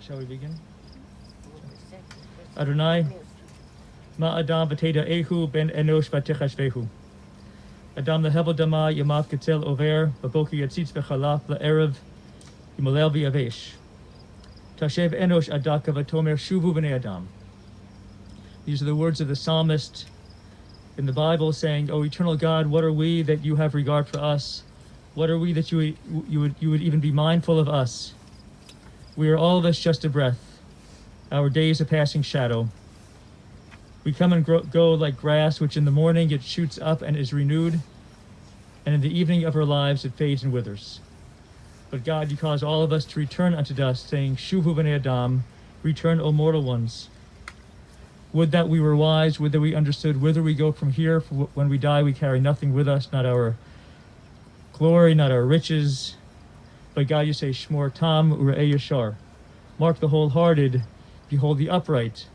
Shall we begin? Adonai, ma Adam v'teda ehu ben enosh v'techashvehu. Adam lehevel dama yamav ketel over v'boki yatzitz v'chalaf le'erev yimolel v'yavesh. Tashev enosh adaka v'tomer shuvu b'nei Adam. These are the words of the psalmist in the Bible saying, "O eternal God, what are we that you have regard for us? What are we that you would even be mindful of us? We are all of us just a breath. Our days a passing shadow. We come and go like grass, which in the morning it shoots up and is renewed, and in the evening of our lives it fades and withers. But God, you cause all of us to return unto dust, saying, Shuvu b'nei Adam, return, O mortal ones. Would that we were wise, would that we understood whither we go from here, for when we die we carry nothing with us, not our glory, not our riches. But God, you say, Shmor tam u're'eh yashar. Mark the wholehearted, behold the upright.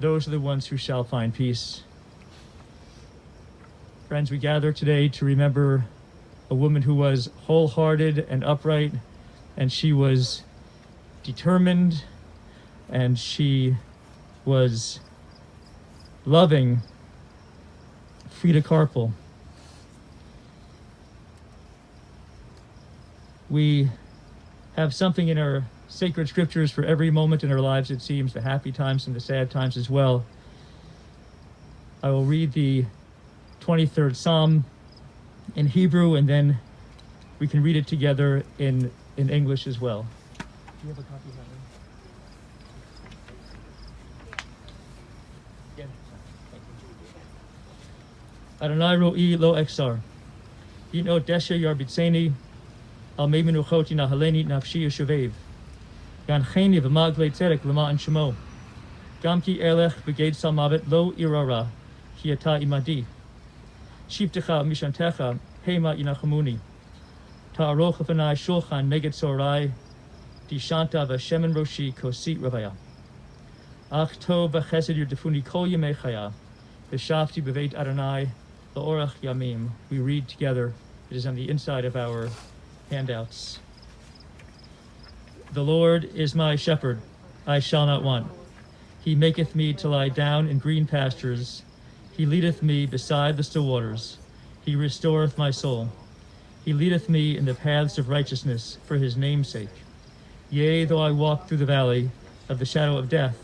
Those are the ones who shall find peace." Friends, we gather today to remember a woman who was wholehearted and upright, and she was determined, and she was loving, Freda Karpul. We have something in our sacred scriptures for every moment in our lives, it seems, the happy times and the sad times as well. I will read the 23rd Psalm in Hebrew, and then we can read it together in English as well. Do you have a copy of that one? Yeah. Adonai ro'i lo eksar. Ino desha yarbitzeni. Al meimenu choti nahaleni nafshi yeshuvev. Gan cheni v'magle tzedek l'ma'an shemo. Gam ki elech v'ged salmavet lo irara. Ki ata imadi. Shivtecha mishantecha hema inachamuni. Ta'aroch v'nai shulchan neged sorai. Dishanta v'shemen roshi kosit ravaya. Ach tov v'chesed yurdefuni kol yemei chaya. V'shavti b'veit Adonai la'orach yamim. We read together. It is on the inside of our handouts. The Lord is my shepherd, I shall not want. He maketh me to lie down in green pastures. He leadeth me beside the still waters. He restoreth my soul. He leadeth me in the paths of righteousness for his name's sake. Yea, though I walk through the valley of the shadow of death,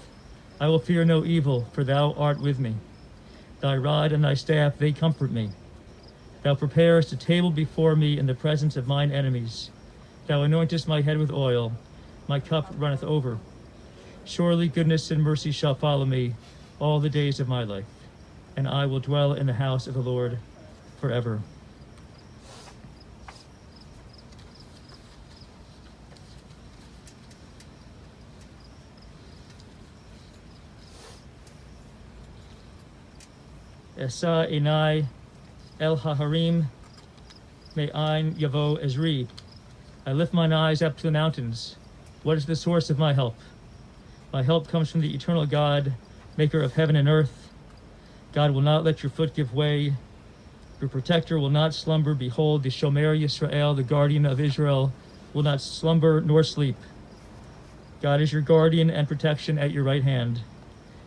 I will fear no evil, for thou art with me. Thy rod and thy staff, they comfort me. Thou preparest a table before me in the presence of mine enemies. Thou anointest my head with oil. My cup runneth over. Surely goodness and mercy shall follow me all the days of my life, and I will dwell in the house of the Lord forever. Esa enai el haharim me'ain yavo ezri. I lift mine eyes up to the mountains. What is the source of my help? My help comes from the eternal God, maker of heaven and earth. God will not let your foot give way. Your protector will not slumber. Behold, the Shomer Yisrael, the guardian of Israel, will not slumber nor sleep. God is your guardian and protection at your right hand.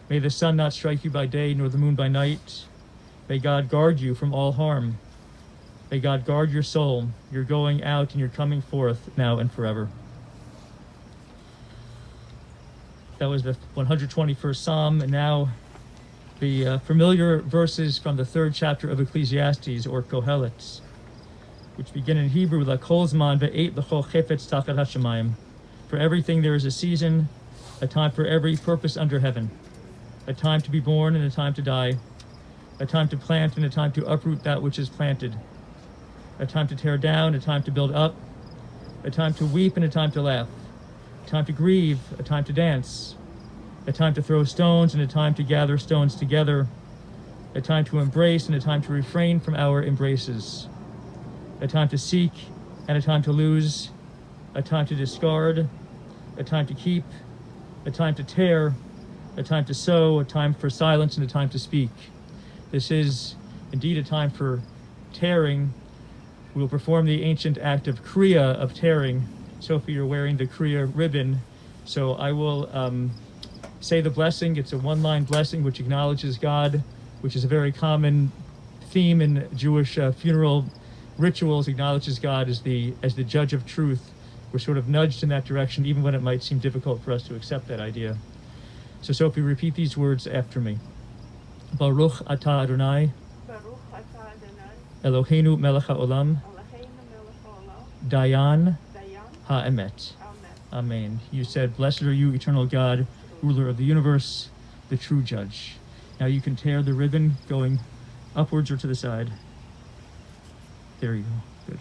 May the sun not strike you by day, nor the moon by night. May God guard you from all harm. May God guard your soul, your going out and your coming forth, now and forever. That was the 121st Psalm, and now the familiar verses from the 3rd chapter of Ecclesiastes, or Kohelet, which begin in Hebrew, La kol zman ve'et l'chol chefetz tachat hashamayim. For everything there is a season, a time for every purpose under heaven, a time to be born and a time to die, a time to plant and a time to uproot that which is planted, a time to tear down, a time to build up, a time to weep and a time to laugh, a time to grieve, a time to dance, a time to throw stones and a time to gather stones together, a time to embrace and a time to refrain from our embraces, a time to seek and a time to lose, a time to discard, a time to keep, a time to tear, a time to sow, a time for silence and a time to speak. This is indeed a time for tearing. We will perform the ancient act of kriya, of tearing. Sophie, you're wearing the kriya ribbon So I will say the blessing. It's a one-line blessing which acknowledges God, which is a very common theme in Jewish funeral rituals. Acknowledges God as the judge of truth. We're sort of nudged in that direction, even when it might seem difficult for us to accept that idea. So Sophie, repeat these words after me. Baruch atah Adonai, Baruch atah Adonai, Eloheinu melech haolam, Eloheinu melech haolam, Dayan Dayan ha'emet. Amen. Amen. You said, blessed are you, eternal God, ruler of the universe, the true judge. Now you can tear the ribbon going upwards or to the side. There you go. Good.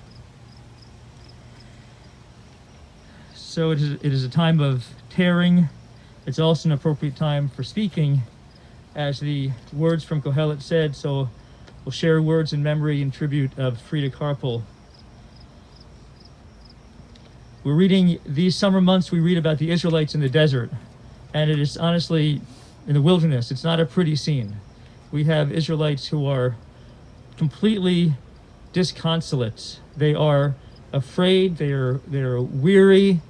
So it is a time of tearing. It's also an appropriate time for speaking, as the words from Kohelet said. So we'll share words in memory and tribute of Freda Karpul. We're reading these summer months, we read about the Israelites in the desert. And it is honestly, in the wilderness, it's not a pretty scene. We have Israelites who are completely disconsolate. They are afraid, they are weary,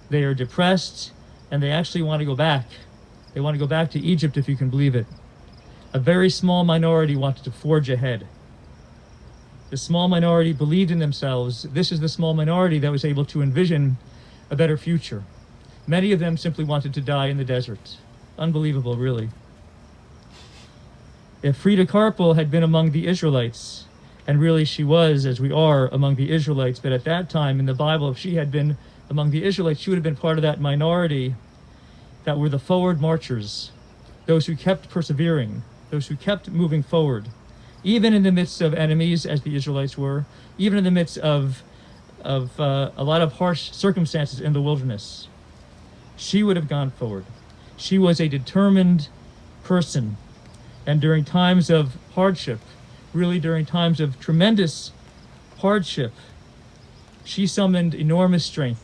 they are depressed, and they actually want to go back. They want to go back to Egypt, if you can believe it. A very small minority wanted to forge ahead. The small minority believed in themselves. This is the small minority that was able to envision a better future. Many of them simply wanted to die in the desert. Unbelievable, really. If Freda Karpul had been among the Israelites, and really she was, as we are, among the Israelites, but at that time in the Bible, if she had been among the Israelites, she would have been part of that minority that were the forward marchers, those who kept persevering, those who kept moving forward, even in the midst of enemies, as the Israelites were, even in the midst of a lot of harsh circumstances in the wilderness. She would have gone forward. She was a determined person. And during times of hardship, really during times of tremendous hardship, she summoned enormous strength.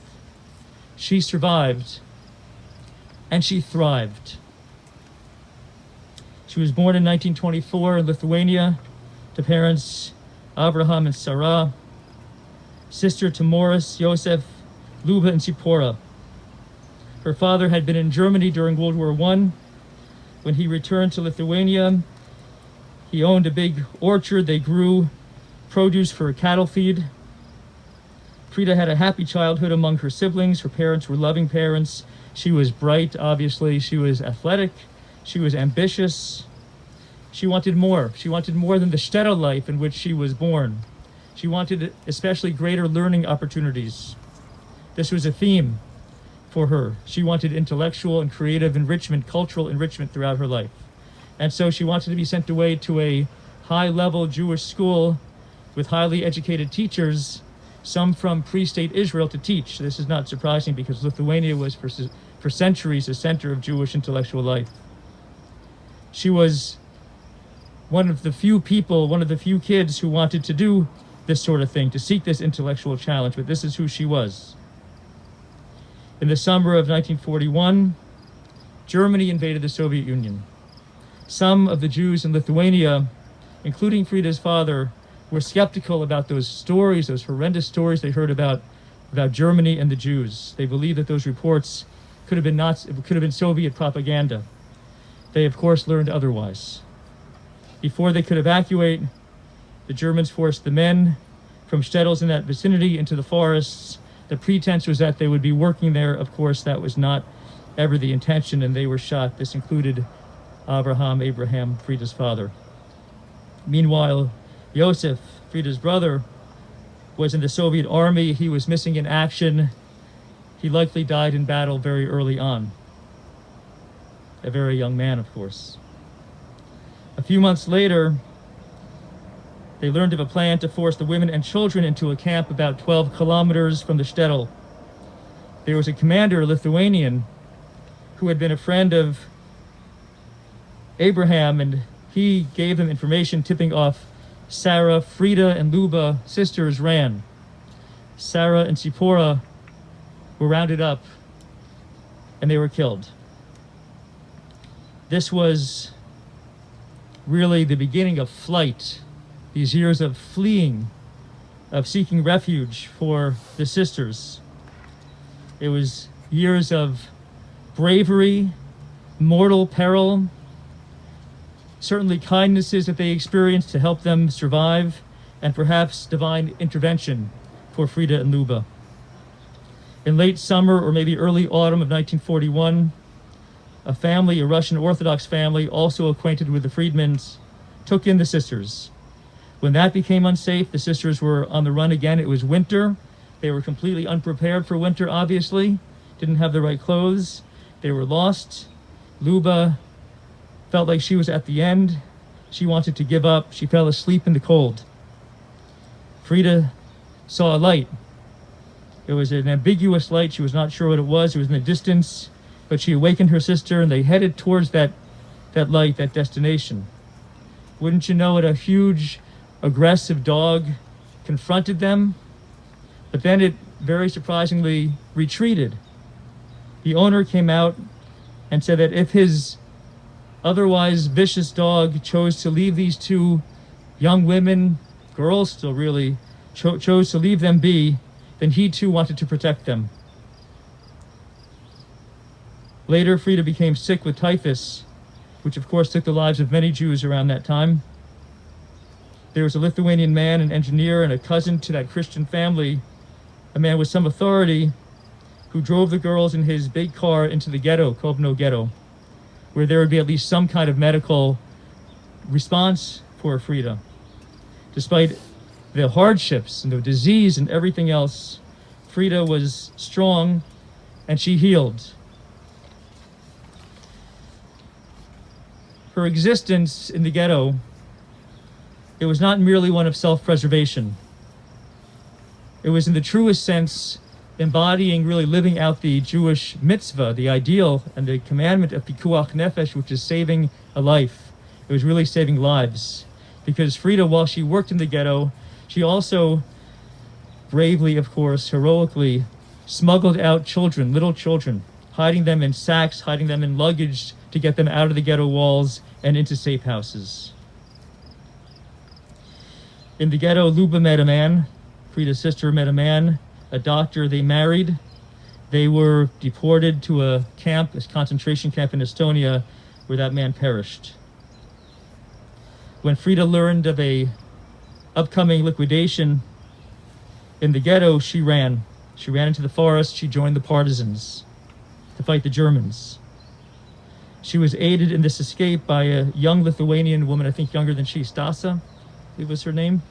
She survived, and she thrived. She was born in 1924 in Lithuania to parents Abraham and Sarah, sister to Morris, Yosef, Luba, and Sipora. Her father had been in Germany during World War I. When he returned to Lithuania, he owned a big orchard. They grew produce for a cattle feed. Freda had a happy childhood among her siblings. Her parents were loving parents. She was bright, obviously. She was athletic. She was ambitious. She wanted more. She wanted more than the shtetl life in which she was born. She wanted especially greater learning opportunities. This was a theme for her. She wanted intellectual and creative enrichment, cultural enrichment throughout her life. And so she wanted to be sent away to a high-level Jewish school with highly educated teachers, some from pre-state Israel, to teach. This is not surprising because Lithuania was for centuries a center of Jewish intellectual life. She was one of the few people, one of the few kids who wanted to do this sort of thing, to seek this intellectual challenge, but this is who she was. In the summer of 1941, Germany invaded the Soviet Union. Some of the Jews in Lithuania, including Freda's father, were skeptical about those stories, those horrendous stories they heard about Germany and the Jews. They believed that those reports could have been Soviet propaganda. They, of course, learned otherwise. Before they could evacuate, the Germans forced the men from shtetls in that vicinity into the forests. The pretense was that they would be working there. Of course, that was not ever the intention, and they were shot. This included Abraham, Freda's father. Meanwhile, Yosef, Freda's brother, was in the Soviet army. He was missing in action. He likely died in battle very early on. A very young man, of course. A few months later, they learned of a plan to force the women and children into a camp about 12 kilometers from the shtetl. There was a commander, a Lithuanian, who had been a friend of Abraham, and he gave them information tipping off Sarah. Freda and Luba, sisters, ran. Sarah and Sipora were rounded up, and they were killed. This was really the beginning of flight, these years of fleeing, of seeking refuge for the sisters. It was years of bravery, mortal peril, certainly kindnesses that they experienced to help them survive, and perhaps divine intervention for Freda and Luba. In late summer or maybe early autumn of 1941, a family, a Russian Orthodox family, also acquainted with the Friedmans, took in the sisters. When that became unsafe, the sisters were on the run again. It was winter. They were completely unprepared for winter, obviously. Didn't have the right clothes. They were lost. Luba felt like she was at the end. She wanted to give up. She fell asleep in the cold. Freda saw a light. It was an ambiguous light. She was not sure what it was. It was in the distance, but she awakened her sister, and they headed towards that light, that destination. Wouldn't you know it, a huge, aggressive dog confronted them, but then it very surprisingly retreated. The owner came out and said that if his otherwise vicious dog chose to leave these two young women, girls still really, chose to leave them be, then he too wanted to protect them. Later, Freda became sick with typhus, which of course took the lives of many Jews around that time. There was a Lithuanian man, an engineer, and a cousin to that Christian family, a man with some authority, who drove the girls in his big car into the ghetto, Kovno ghetto, where there would be at least some kind of medical response for Freda. Despite the hardships and the disease and everything else, Freda was strong and she healed. Her existence in the ghetto, it was not merely one of self-preservation. It was in the truest sense embodying, really living out the Jewish mitzvah, the ideal and the commandment of pikuach nefesh, which is saving a life. It was really saving lives. Because Freda, while she worked in the ghetto, she also bravely, of course, heroically smuggled out children, little children, hiding them in sacks, hiding them in luggage to get them out of the ghetto walls and into safe houses. In the ghetto, Luba met a man. Freda's sister met a man, a doctor. They married. They were deported to a camp, a concentration camp in Estonia, where that man perished. When Freda learned of a upcoming liquidation in the ghetto, she ran. She ran into the forest. She joined the partisans to fight the Germans. She was aided in this escape by a young Lithuanian woman, I think younger than she, Stasa, it was her name.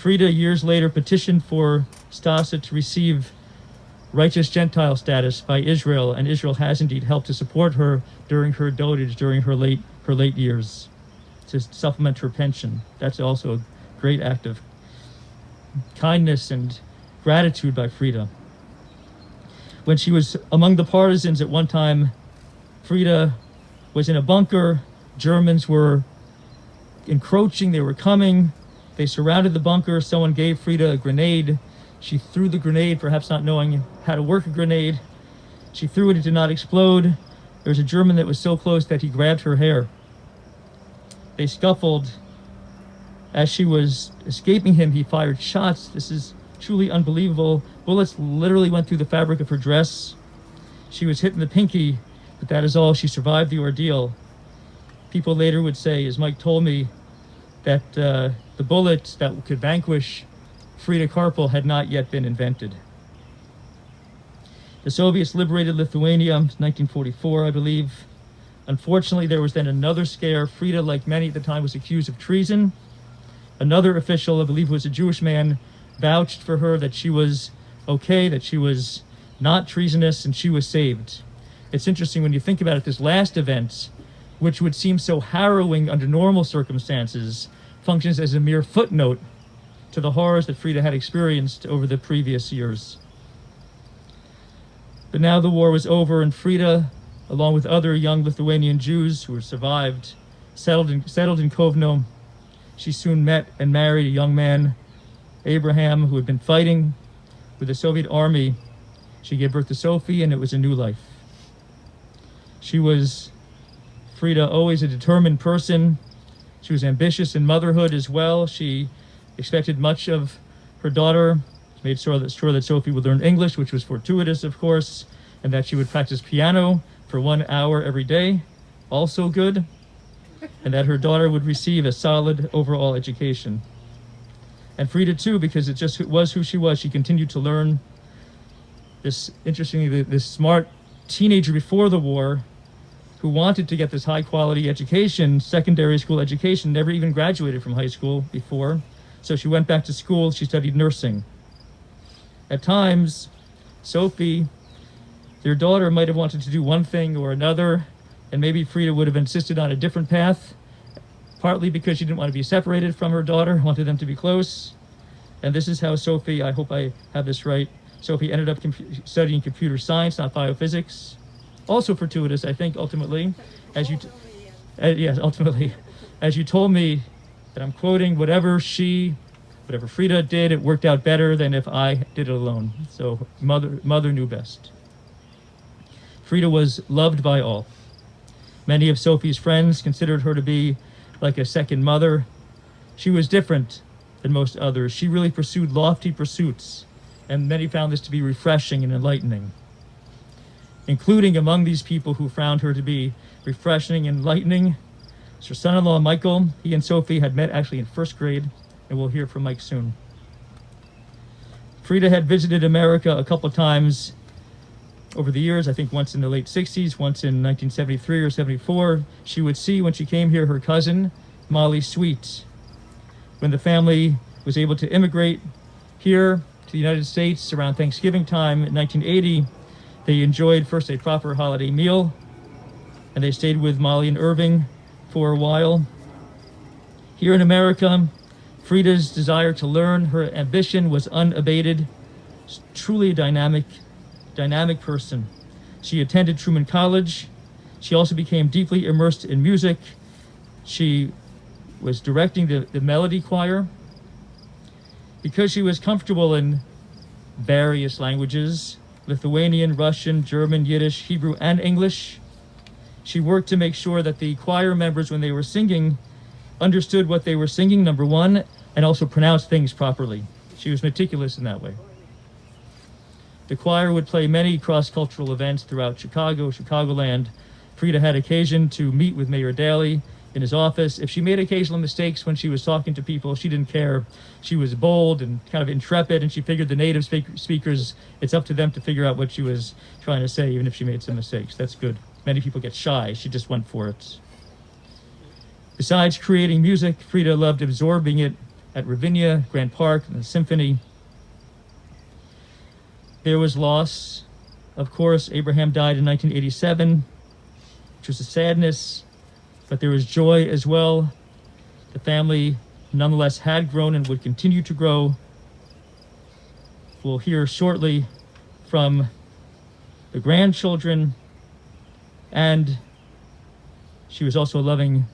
Freda, years later, petitioned for Stasa to receive righteous Gentile status by Israel, and Israel has indeed helped to support her during her dotage, during her late years, to supplement her pension. That's also a great act of kindness and gratitude by Freda. When she was among the partisans at one time, Freda was in a bunker. Germans were encroaching, they were coming. They surrounded the bunker. Someone gave Freda a grenade. She threw the grenade, perhaps not knowing how to work a grenade. She threw it, it did not explode. There was a German that was so close that he grabbed her hair. They scuffled. As she was escaping him, he fired shots. This is truly unbelievable. Bullets literally went through the fabric of her dress. She was hit in the pinky, but that is all. She survived the ordeal. People later would say, as Mike told me, that the bullet that could vanquish Freda Karpul had not yet been invented. The Soviets liberated Lithuania in 1944, I believe. Unfortunately, there was then another scare. Freda, like many at the time, was accused of treason. Another official, I believe it was a Jewish man, vouched for her that she was okay, that she was not treasonous, and she was saved. It's interesting when you think about it, this last event, which would seem so harrowing under normal circumstances, functions as a mere footnote to the horrors that Freda had experienced over the previous years. But now the war was over, and Freda, along with other young Lithuanian Jews who survived, settled in Kovno. She soon met and married a young man, Abraham, who had been fighting with the Soviet army. She gave birth to Sophie, and it was a new life. She was, Freda, always a determined person. She was ambitious in motherhood as well. She expected much of her daughter, made sure that Sophie would learn English, which was fortuitous, of course. and that she would practice piano for 1 hour every day, also good, and that her daughter would receive a solid overall education. And Freda too, because it just was who she was, she continued to learn. Interestingly, this smart teenager before the war who wanted to get this high quality education, secondary school education, never even graduated from high school before. So she went back to school, she studied nursing. At times, Sophie, their daughter, might have wanted to do one thing or another, and maybe Freda would have insisted on a different path, partly because she didn't want to be separated from her daughter, wanted them to be close. And this is how Sophie, I hope I have this right, Sophie ended up studying computer science, not biophysics. Also fortuitous, I think, ultimately, as you, yes, ultimately, as you told me, that I'm quoting, whatever Freda did, it worked out better than if I did it alone. So mother knew best. Freda was loved by all. Many of Sophie's friends considered her to be like a second mother. She was different than most others. She really pursued lofty pursuits, and many found this to be refreshing and enlightening. Including among these people who found her to be refreshing and enlightening, her son-in-law Michael. He and Sophie had met actually in first grade, and we'll hear from Mike soon. Freda had visited America a couple times over the years, I think once in the late 60s, once in 1973 or 74. She would see, when she came here, her cousin, Molly Sweet. When the family was able to immigrate here to the United States around Thanksgiving time in 1980, they enjoyed first a proper holiday meal, and they stayed with Molly and Irving for a while. Here in America, Freda's desire to learn, her ambition was unabated. Truly a dynamic person. She attended Truman College. She also became deeply immersed in music. She was directing the melody choir. Because she was comfortable in various languages, Lithuanian, Russian, German, Yiddish, Hebrew, and English, she worked to make sure that the choir members, when they were singing, understood what they were singing, number one, and also pronounced things properly. She was meticulous in that way. The choir would play many cross-cultural events throughout Chicagoland. Freda had occasion to meet with Mayor Daley in his office. If she made occasional mistakes when she was talking to people, she didn't care. She was bold and kind of intrepid, and she figured the native speakers, it's up to them to figure out what she was trying to say, even if she made some mistakes. That's good. Many people get shy. She just went for it. Besides creating music, Freda loved absorbing it at Ravinia, Grant Park, and the Symphony. There was loss. Of course, Abraham died in 1987, which was a sadness, but there was joy as well. The family nonetheless had grown and would continue to grow. We'll hear shortly from the grandchildren, and she was also a loving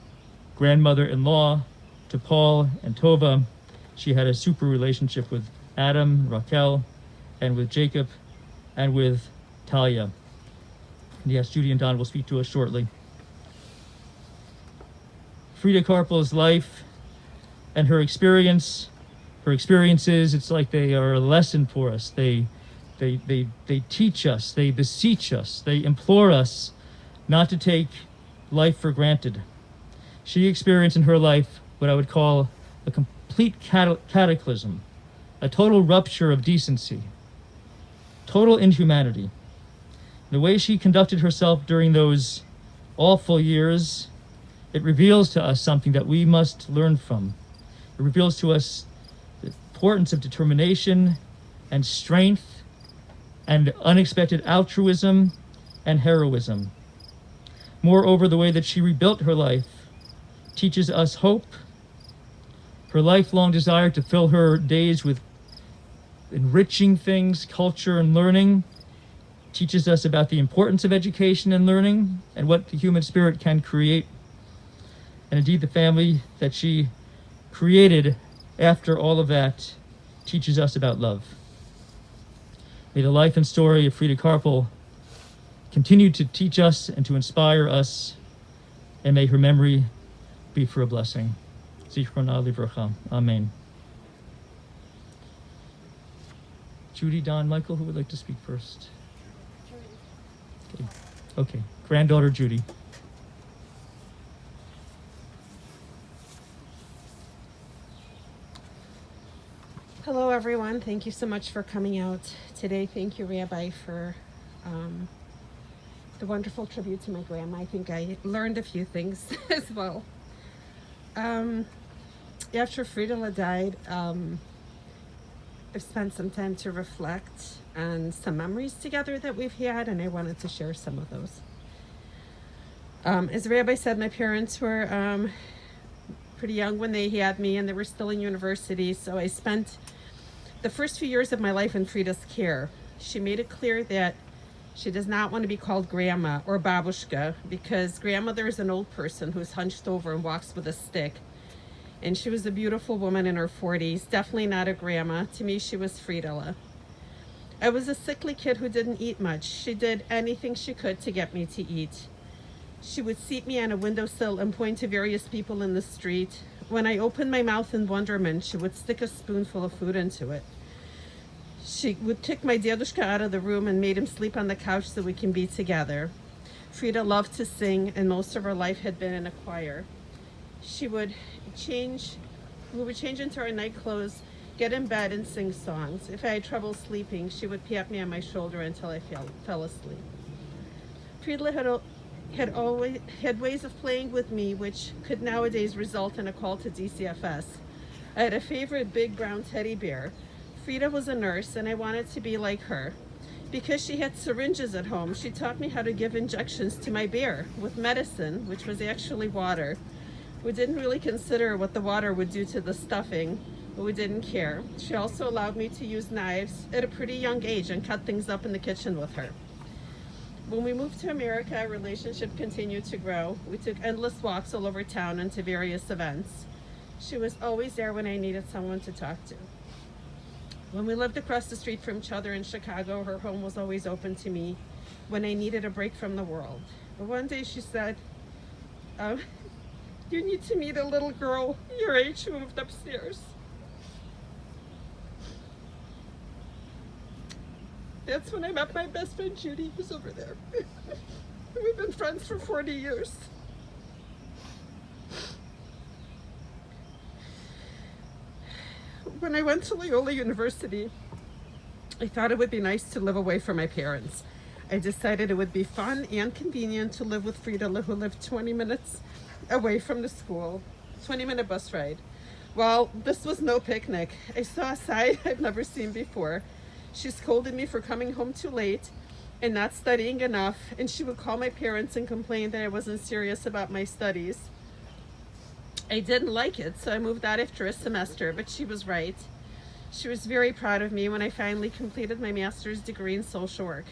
grandmother-in-law to Paul and Tova. She had a super relationship with Adam, Raquel, and with Jacob, and with Talia. And yes, Judy and Don will speak to us shortly. Freda Karpul's life and her experiences, it's like they are a lesson for us. They teach us, they beseech us, they implore us not to take life for granted. She experienced in her life what I would call a complete cataclysm, a total rupture of decency, total inhumanity. The way she conducted herself during those awful years, it reveals to us something that we must learn from. It reveals to us the importance of determination and strength and unexpected altruism and heroism. Moreover, the way that she rebuilt her life teaches us hope. Her lifelong desire to fill her days with enriching things, culture, and learning teaches us about the importance of education and learning and what the human spirit can create. And indeed, the family that she created after all of that teaches us about love. May the life and story of Freda Karpul continue to teach us and to inspire us, and may her memory be for a blessing. Zichrona livracha. Amen. Judy, Don, Michael, who would like to speak first? Thank you. Okay, granddaughter Judy. Hello, everyone. Thank you so much for coming out today. Thank you, Rabbi, for the wonderful tribute to my grandma. I think I learned a few things as well. After Freda died, I've spent some time to reflect on some memories together that we've had, and I wanted to share some of those. As Rabbi said, my parents were pretty young when they had me, and they were still in university, so I spent the first few years of my life in Freda's care. She made it clear that she does not want to be called grandma or babushka, because grandmother is an old person who's hunched over and walks with a stick. And she was a beautiful woman in her 40s, definitely not a grandma. To me, she was Frida. I was a sickly kid who didn't eat much. She did anything she could to get me to eat. She would seat me on a windowsill and point to various people in the street. When I opened my mouth in wonderment, she would stick a spoonful of food into it. She would kick my dedushka out of the room and made him sleep on the couch so we can be together. Frida loved to sing, and most of her life had been in a choir. We would change into our night clothes, get in bed, and sing songs. If I had trouble sleeping, she would pat me on my shoulder until I fell asleep. Frida had ways of playing with me which could nowadays result in a call to DCFS. I had a favorite big brown teddy bear. Frida was a nurse, and I wanted to be like her. Because she had syringes at home, she taught me how to give injections to my bear with medicine, which was actually water. We didn't really consider what the water would do to the stuffing, but we didn't care. She also allowed me to use knives at a pretty young age and cut things up in the kitchen with her. When we moved to America, our relationship continued to grow. We took endless walks all over town and to various events. She was always there when I needed someone to talk to. When we lived across the street from each other in Chicago, her home was always open to me when I needed a break from the world. But one day she said, you need to meet a little girl your age who moved upstairs. That's when I met my best friend Judy, who's over there. We've been friends for 40 years. When I went to Loyola University, I thought it would be nice to live away from my parents. I decided it would be fun and convenient to live with Frida, who lived 20 minutes away from the school, 20-minute bus ride. Well, this was no picnic. I saw a side I've never seen before. She scolded me for coming home too late and not studying enough, and she would call my parents and complain that I wasn't serious about my studies. I didn't like it, so I moved out after a semester, but she was right. She was very proud of me when I finally completed my master's degree in social work.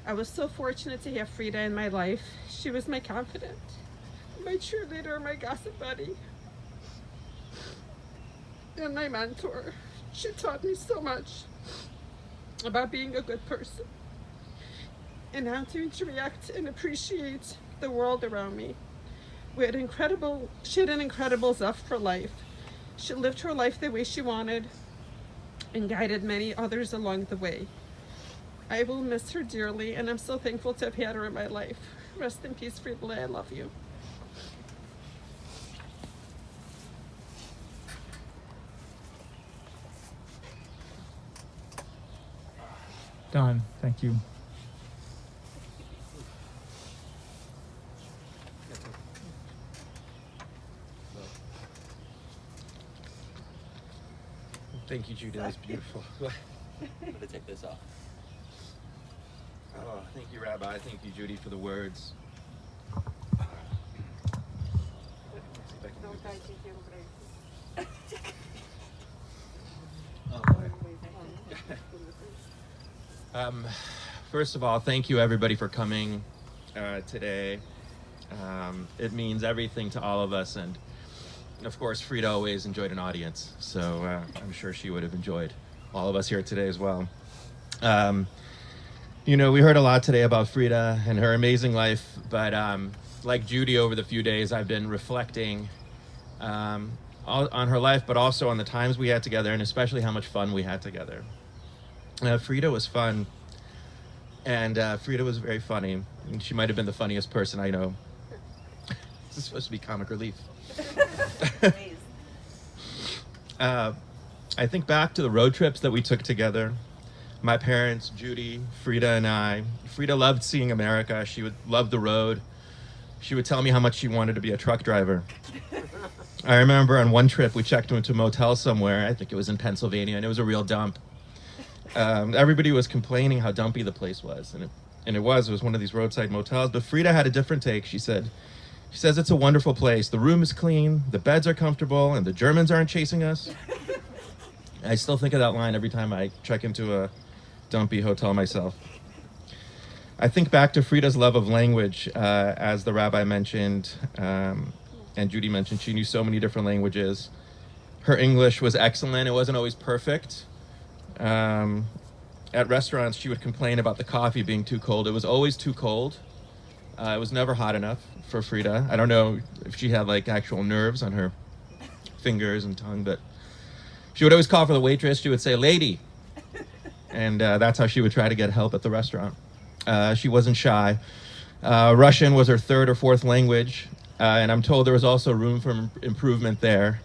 I was so fortunate to have Frida in my life. She was my confidant, my cheerleader, my gossip buddy, and my mentor. She taught me so much about being a good person and how to interact and appreciate the world around me. She had an incredible zest for life. She lived her life the way she wanted and guided many others along the way. I will miss her dearly, and I'm so thankful to have had her in my life. Rest in peace, Frida. I love you. Don, thank you. Thank you, Judy. That was beautiful. I'm gonna take this off. Oh, thank you, Rabbi. Thank you, Judy, for the words. First of all, thank you, everybody, for coming today. It means everything to all of us, and of course, Frida always enjoyed an audience, so I'm sure she would have enjoyed all of us here today as well. We heard a lot today about Frida and her amazing life, but like Judy, over the few days, I've been reflecting on her life, but also on the times we had together, and especially how much fun we had together. Frida was fun And Freda was very funny. And she might have been the funniest person I know. This is supposed to be comic relief. I think back to the road trips that we took together. My parents, Judy, Freda, and I. Freda loved seeing America. She would love the road. She would tell me how much she wanted to be a truck driver. I remember on one trip we checked into a motel somewhere. I think it was in Pennsylvania, and it was a real dump. Everybody was complaining how dumpy the place was, and it was one of these roadside motels. But Freda had a different take. She says it's a wonderful place. The room is clean, the beds are comfortable, and the Germans aren't chasing us. I still think of that line every time I check into a dumpy hotel myself. I think back to Freda's love of language, as the rabbi mentioned, and Judy mentioned. She knew so many different languages. Her English was excellent. It wasn't always perfect. At restaurants, she would complain about the coffee being too cold. It was always too cold. It was never hot enough for Freda. I don't know if she had like actual nerves on her fingers and tongue, but she would always call for the waitress. She would say, "Lady." And that's how she would try to get help at the restaurant. She wasn't shy. Russian was her third or fourth language, and I'm told there was also room for improvement there.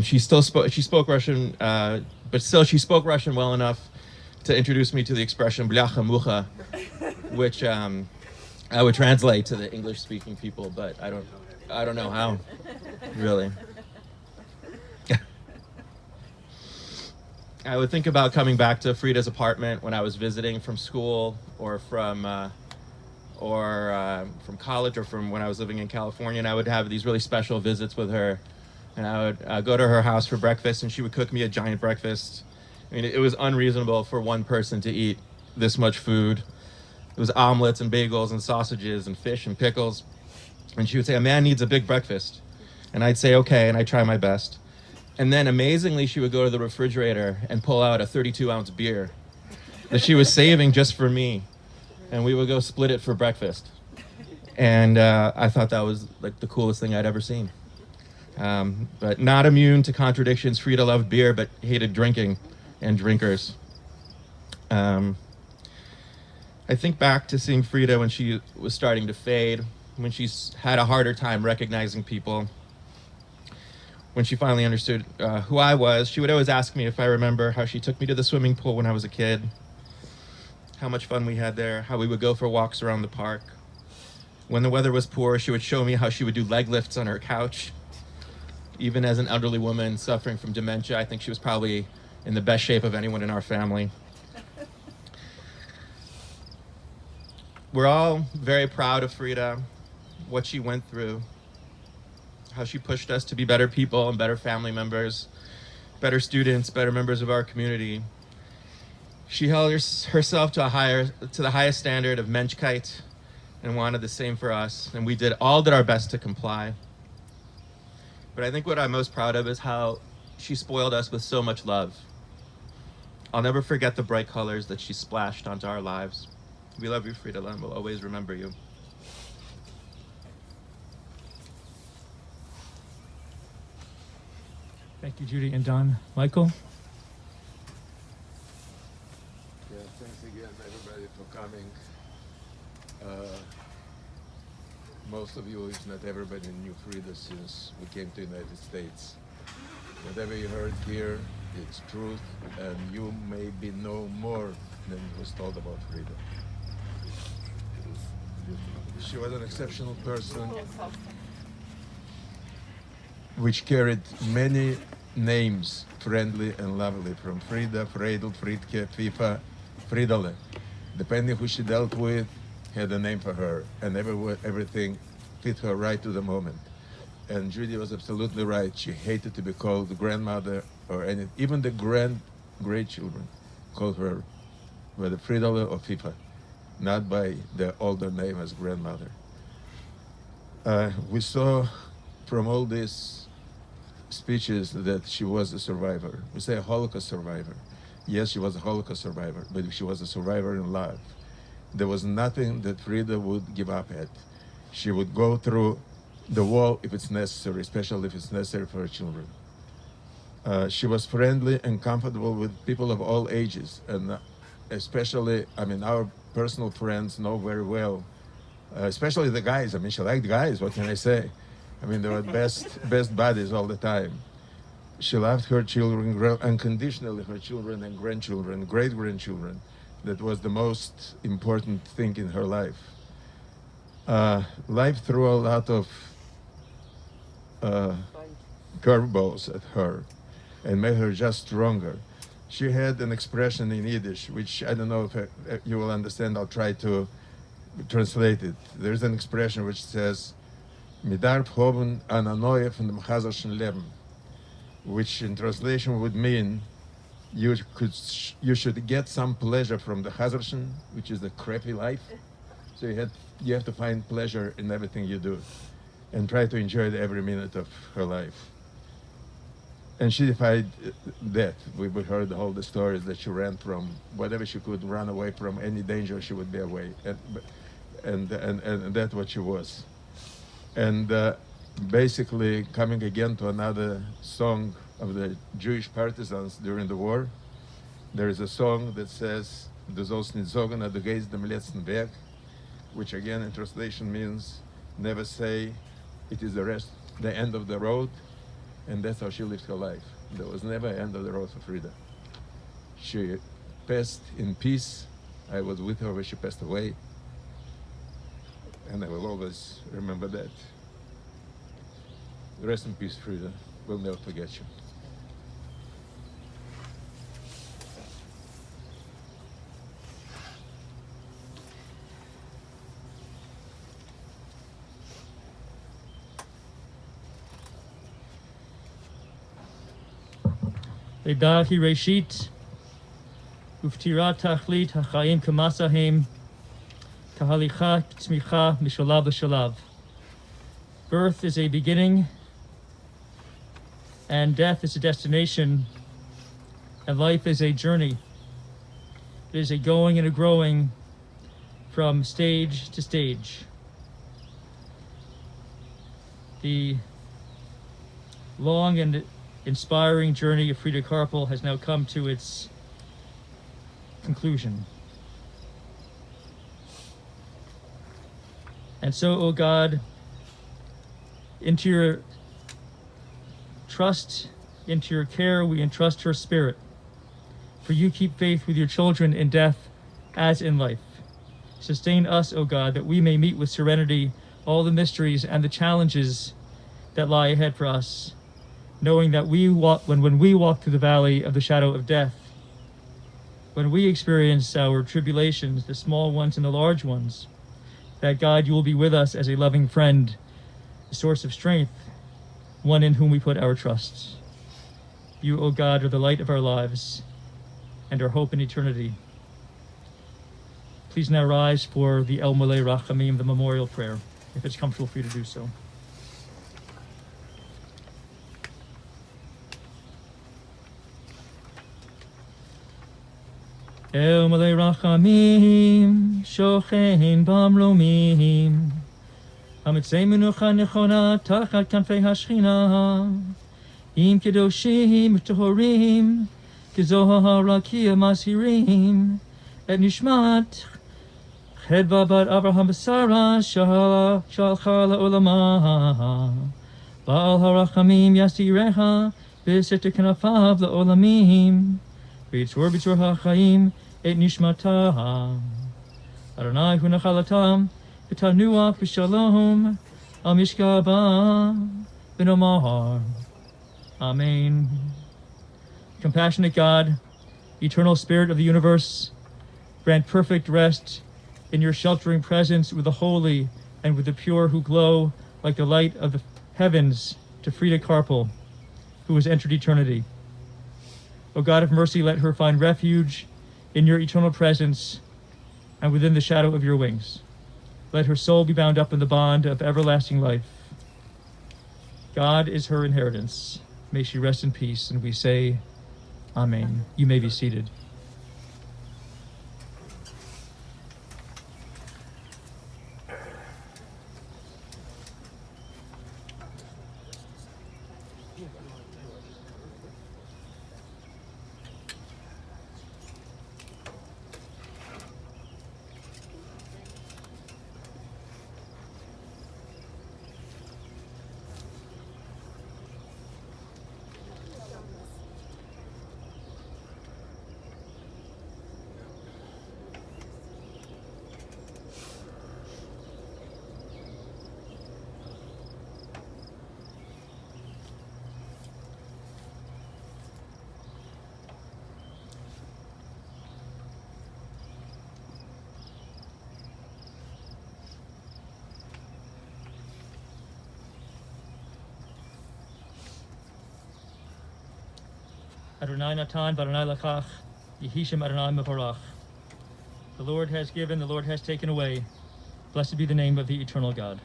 She spoke Russian, but still she spoke Russian well enough to introduce me to the expression "bляха муха," which I would translate to the English-speaking people, but I don't know how, really. I would think about coming back to Freda's apartment when I was visiting from school or from college or from when I was living in California, and I would have these really special visits with her. And I would go to her house for breakfast, and she would cook me a giant breakfast. I mean, it was unreasonable for one person to eat this much food. It was omelets and bagels and sausages and fish and pickles. And she would say, "A man needs a big breakfast." And I'd say, "Okay," and I'd try my best. And then amazingly, she would go to the refrigerator and pull out a 32-ounce beer that she was saving just for me. And we would go split it for breakfast. And I thought that was like the coolest thing I'd ever seen. But not immune to contradictions, Freda loved beer but hated drinking and drinkers. I think back to seeing Freda when she was starting to fade, when she had a harder time recognizing people. When she finally understood who I was, she would always ask me if I remember how she took me to the swimming pool when I was a kid, how much fun we had there, how we would go for walks around the park. When the weather was poor, she would show me how she would do leg lifts on her couch. Even as an elderly woman suffering from dementia, I think she was probably in the best shape of anyone in our family. We're all very proud of Freda, what she went through, how she pushed us to be better people and better family members, better students, better members of our community. She held herself to the highest standard of menschkeit and wanted the same for us, and we all did our best to comply. But I think what I'm most proud of is how she spoiled us with so much love. I'll never forget the bright colors that she splashed onto our lives. We love you, Freda, and we'll always remember you. Thank you, Judy and Don. Michael? Yeah, thanks again, everybody, for coming. Most of you, if not everybody, knew Freda since we came to the United States. Whatever you heard here, it's truth, and you maybe know more than was told about Freda. She was an exceptional person, which carried many names, friendly and lovely, from Freda, Freidel, Friedke, Fifa, Friedele. Depending who she dealt with, had a name for her, and everything fit her right to the moment. And Judy was absolutely right. She hated to be called grandmother or any, even the great children called her whether Friedele or Fifa, not by the older name as grandmother. We saw from all these speeches that she was a survivor. We say a Holocaust survivor. Yes, she was a Holocaust survivor, but she was a survivor in love. There was nothing that Freda would give up at. She would go through the wall if it's necessary, especially if it's necessary for her children. She was friendly and comfortable with people of all ages, and especially, I mean, our personal friends know very well, especially the guys. I mean, she liked guys, what can I say? I mean, they were best buddies all the time. She loved her children unconditionally, her children and grandchildren, great-grandchildren. That was the most important thing in her life. Life threw a lot of curveballs at her and made her just stronger. She had an expression in Yiddish, which I don't know if you will understand. I'll try to translate it. There's an expression which says, "Midarf hoben ana neue von dem chazerschen Leben," which in translation would mean you should get some pleasure from the chazerschen, which is the crappy life. So you have to find pleasure in everything you do, and try to enjoy every minute of her life. And she defied death. We heard all the stories that she ran from whatever she could run away from, any danger she would be away, and that's what she was. And basically, coming again to another song of the Jewish partisans during the war, there is a song that says, "Du sollst nicht sagen, du gehst dem letzten Weg," which again in translation means, never say it is the end of the road. And that's how she lived her life. There was never an end of the road for Freda. She passed in peace. I was with her when she passed away. And I will always remember that. Rest in peace, Freda. We'll never forget you. לידה היא ראשית, ופטירה תכלית החיים כמסע הם, כהליכה צמיחה משלב לשלב. Birth is a beginning, and death is a destination, and life is a journey. It is a going and a growing from stage to stage. The long and inspiring journey of Freda Karpul has now come to its conclusion. And so, O God, into your trust, into your care, we entrust her spirit. For you keep faith with your children in death as in life. Sustain us, O God, that we may meet with serenity all the mysteries and the challenges that lie ahead for us, knowing that when we walk through the valley of the shadow of death, when we experience our tribulations, the small ones and the large ones, that God, you will be with us as a loving friend, a source of strength, one in whom we put our trust. You, O God, are the light of our lives and our hope in eternity. Please now rise for the El Malei Rachamim, the memorial prayer, if it's comfortable for you to do so. El Malei Rachamim, Shochein Bamromim, Hamitzei Menucha Nechona Tachat Kanfei Hashchina, Im Kedoshim Tohorim, Kezohar Rakia Masirim, Et Nishmat Chedva Bat Abraham Basara Shalcha La'olama, Baal HaRachamim Yasirecha, B'Set Kanafav La'olamim, B'Yitzur B'Yitzur HaChaim Et Nishmata, Adonai Hu Nachalatam, V'Tanuach B'Shalom, Al Mishkaba V'Nomar. Amen. Compassionate God, eternal Spirit of the universe, grant perfect rest in your sheltering presence with the holy and with the pure who glow like the light of the heavens to Freda Karpul, who has entered eternity. O God of mercy, let her find refuge in your eternal presence and within the shadow of your wings. Let her soul be bound up in the bond of everlasting life. God is her inheritance. May she rest in peace, and we say, Amen. You may be seated. Adonai Natan v'Adonai Lakach, Yehishem Adonai Mevarach. The Lord has given, the Lord has taken away. Blessed be the name of the eternal God.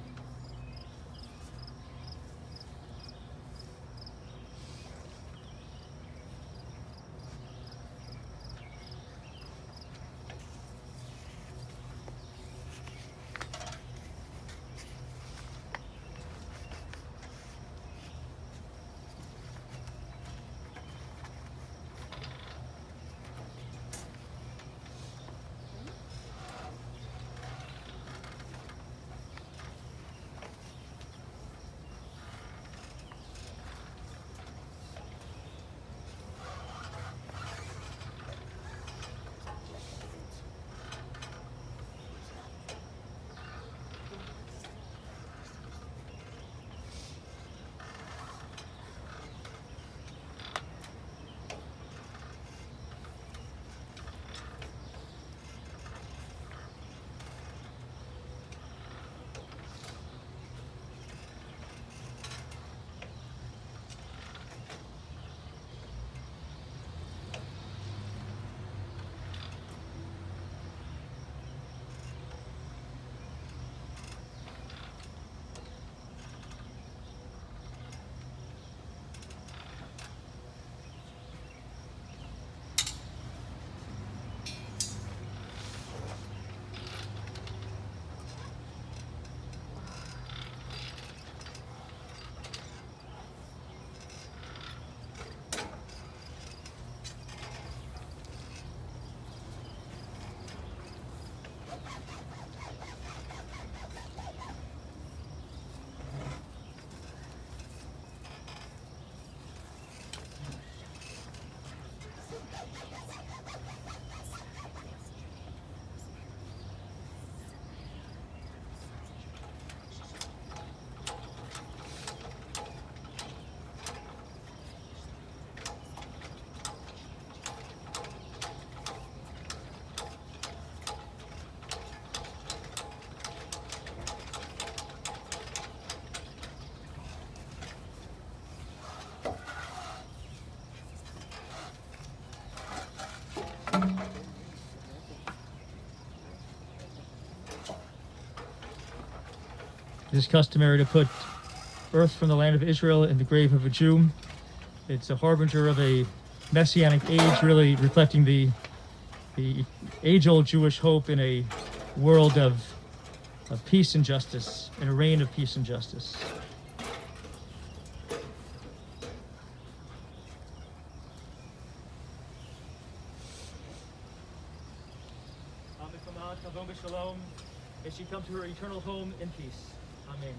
It is customary to put earth from the land of Israel in the grave of a Jew. It's a harbinger of a messianic age, really reflecting the age-old Jewish hope in a world of peace and justice, in a reign of peace and justice. May she come to her eternal home in peace. Amen.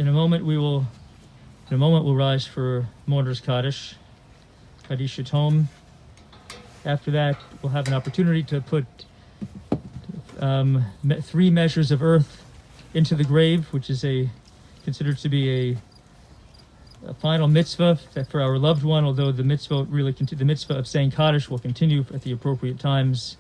In a moment we'll rise for Mourner's Kaddish, Kaddish Yatom. After that, we'll have an opportunity to put 3 measures of earth into the grave, which is considered to be a final mitzvah for our loved one, although the mitzvah the mitzvah of saying Kaddish will continue at the appropriate times.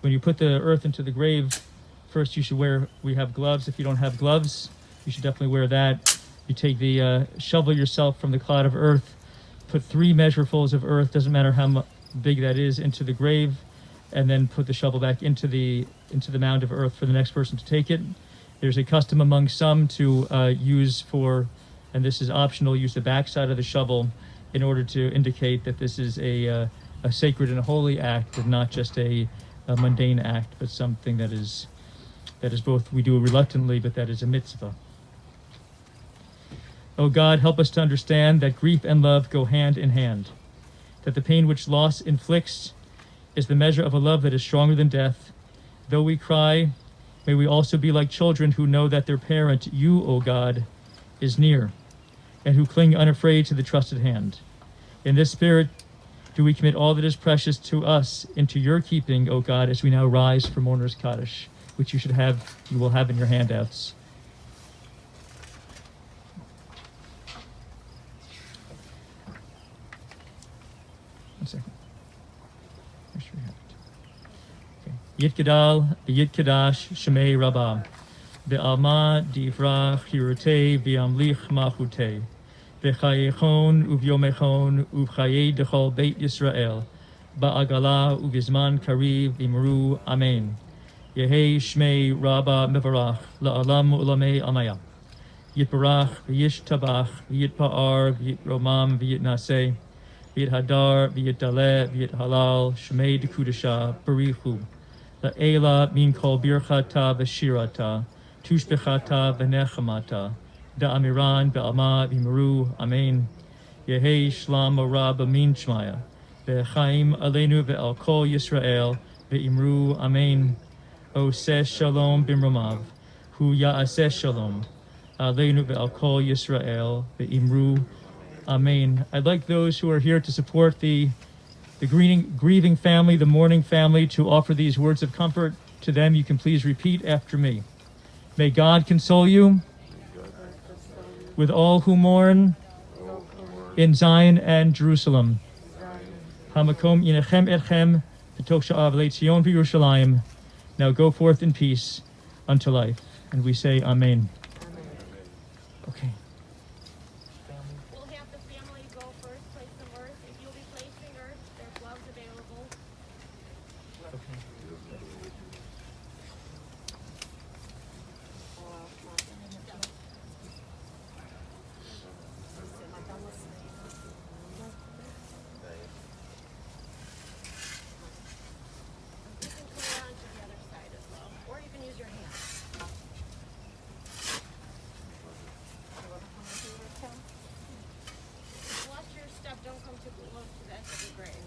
When you put the earth into the grave, first we have gloves. If you don't have gloves, you should definitely wear that. You take the shovel yourself from the clod of earth, put 3 measurefuls of earth, doesn't matter how big that is, into the grave, and then put the shovel back into the mound of earth for the next person to take it. There's a custom among some to use for, and this is optional, use the backside of the shovel in order to indicate that this is a sacred and a holy act, and not just a mundane act, but something that is both, we do reluctantly, but that is a mitzvah. O God, help us to understand that grief and love go hand in hand, that the pain which loss inflicts is the measure of a love that is stronger than death. Though we cry, may we also be like children who know that their parent, you, O God, is near, and who cling unafraid to the trusted hand. In this spirit do we commit all that is precious to us into your keeping, O God, as we now rise for Mourner's Kaddish, which you will have in your handouts. One second. Make sure we have it. Okay. Yit Gadal, Yit Kadash, Shemei Rabbah, Be'alma Divra Chirute, Be'amlich Machute, Be'chayechon, Uvyomechon, Uvchaye Dechol Beit Yisrael, Ba'agala, Ugizman Kariv, Imru, Amen. Yehi Shmei Rabbah Mevarach, La'alam Ulamei Amaya. Yit Barach, V'yish Tabach, V'yit Pa'ar, V'yit Romam, V'yit Naseh, V'yit Hadar, V'yit Daleh, V'yit Halal, Shemei Dekudasha, Barichu, La'ela Min Kol Birchata V'shirata, Tushbechata V'nechamata, Da'amiran Be'alma V'imru, Amen. Yehi Shlam Rabba Min Shmaya, Ve'chaim Aleinu Ve'al Kol Yisrael, Ve'imru, Amen. O Seh Shalom Bimromav, Hu Ya'aseh Shalom, Aleinu Ve'al Kol Yisrael, Ve'imru, Amen. I'd like those who are here to support the grieving family, the mourning family, to offer these words of comfort to them. You can please repeat after me. May God console you with all who mourn in Zion and Jerusalem. Hamakom yinechem etchem v'tok sha'av le'tzion v'Yerushalayim. Now go forth in peace unto life. And we say Amen. Okay. We'll have the family go first, place some earth. If you'll be placing earth, there's gloves available. You can clear on to the other side as well, or you can use your hand. Watch your step, don't come too close to that, that'd be great.